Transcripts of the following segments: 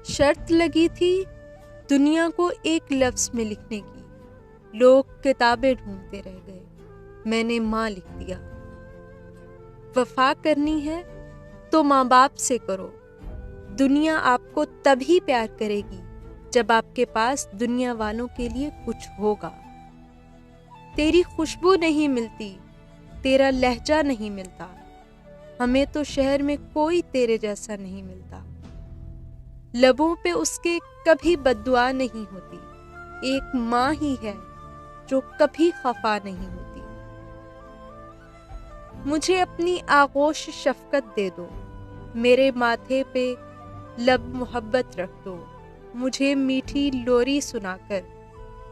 शर्त लगी थी दुनिया को एक लफ्ज में लिखने की। लोग किताबें ढूंढते रह गए, मैंने माँ लिख दिया। वफा करनी है तो माँ बाप से करो। दुनिया आपको तभी प्यार करेगी जब आपके पास दुनिया वालों के लिए कुछ होगा। तेरी खुशबू नहीं मिलती, तेरा लहजा नहीं मिलता, हमें तो शहर में कोई तेरे जैसा नहीं मिलता। लबों पे उसके कभी बद्दुआ नहीं होती, एक माँ ही है जो कभी खफा नहीं होती। मुझे अपनी आगोश शफकत दे दो, मेरे माथे पे लब मोहब्बत रख दो। मुझे मीठी लोरी सुनाकर,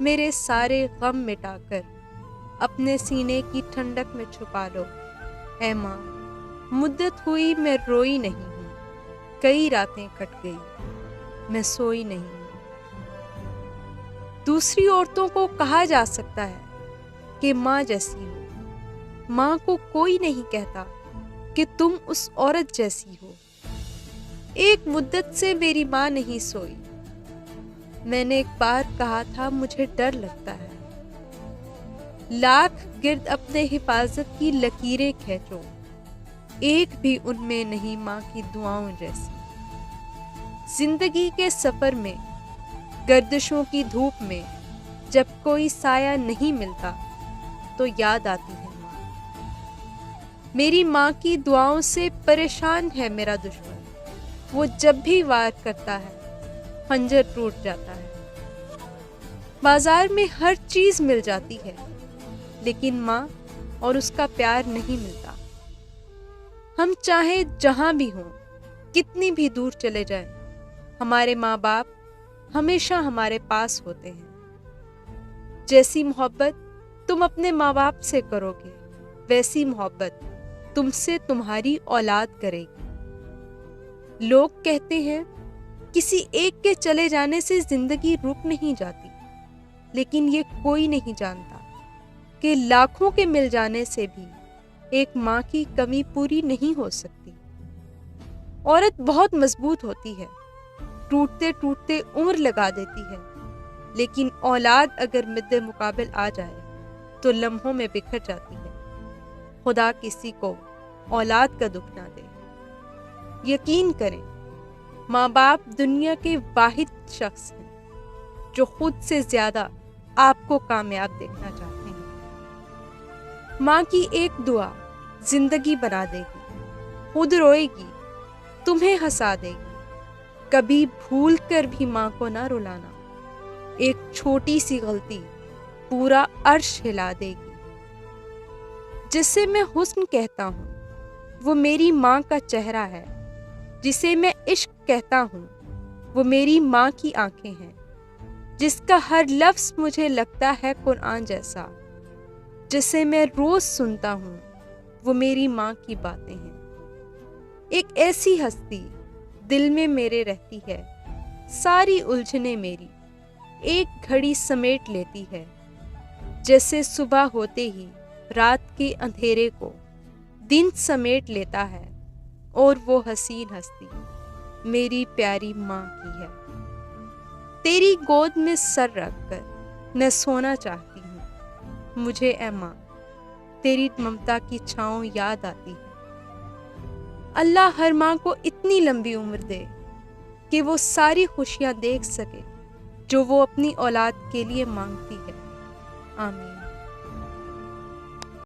मेरे सारे गम मिटाकर, अपने सीने की ठंडक में छुपा लो। ऐ माँ, मुद्दत हुई मैं रोई नहीं हूँ, कई रातें कट गई मैं सोई नहीं हूँ। दूसरी औरतों को कहा जा सकता है कि माँ जैसी हो, माँ को कोई नहीं कहता कि तुम उस औरत जैसी हो। एक मुद्दत से मेरी माँ नहीं सोई, मैंने एक बार कहा था मुझे डर लगता है। लाख गिर्द अपने हिफाजत की लकीरें खींचो, एक भी उनमें नहीं माँ की दुआओं जैसी। जिंदगी के सफर में, गर्दिशों की धूप में, जब कोई साया नहीं मिलता तो याद आती है माँ। मेरी माँ की दुआओं से परेशान है मेरा दुश्मन, वो जब भी वार करता है खंजर टूट जाता है। बाजार में हर चीज मिल जाती है, लेकिन माँ और उसका प्यार नहीं मिलता। हम चाहे जहां भी हों, कितनी भी दूर चले जाएं, हमारे माँ बाप हमेशा हमारे पास होते हैं। जैसी मोहब्बत तुम अपने माँ बाप से करोगे, वैसी मोहब्बत तुमसे तुम्हारी औलाद करेगी। लोग कहते हैं किसी एक के चले जाने से जिंदगी रुक नहीं जाती, लेकिन ये कोई नहीं जानता कि लाखों के मिल जाने से भी एक माँ की कमी पूरी नहीं हो सकती। औरत बहुत मजबूत होती है, टूटते टूटते उम्र लगा देती है, लेकिन औलाद अगर मिद्दे मुकाबिल आ जाए तो लम्हों में बिखर जाती है। खुदा किसी को औलाद का दुख ना दे। यकीन करें, माँ बाप दुनिया के वाहिद शख्स हैं जो खुद से ज्यादा आपको कामयाब देखना चाहते हैं। माँ की एक दुआ जिंदगी बना देगी, खुद रोएगी, तुम्हें हंसा देगी। कभी भूल कर भी माँ को ना रुलाना, एक छोटी सी गलती पूरा अर्श हिला देगी। जिसे मैं हुस्न कहता हूँ वो मेरी माँ का चेहरा है, जिसे मैं इश्क कहता हूँ वो मेरी माँ की आंखें हैं, जिसका हर लफ्ज मुझे लगता है कुरान जैसा, जिसे मैं रोज सुनता हूँ वो मेरी माँ की बातें हैं। एक ऐसी हस्ती दिल में मेरे रहती है, सारी उलझने मेरी एक घड़ी समेट लेती है। जैसे सुबह होते ही रात के अंधेरे को दिन समेट लेता है, और वो हसीन हस्ती मेरी प्यारी माँ की है। तेरी गोद में सर रखकर मैं सोना चाहती हूँ, मुझे ऐ माँ तेरी ममता की छाँव याद आती है। अल्लाह हर माँ को इतनी लंबी उम्र दे कि वो सारी खुशियाँ देख सके जो वो अपनी औलाद के लिए मांगती है। आमीन।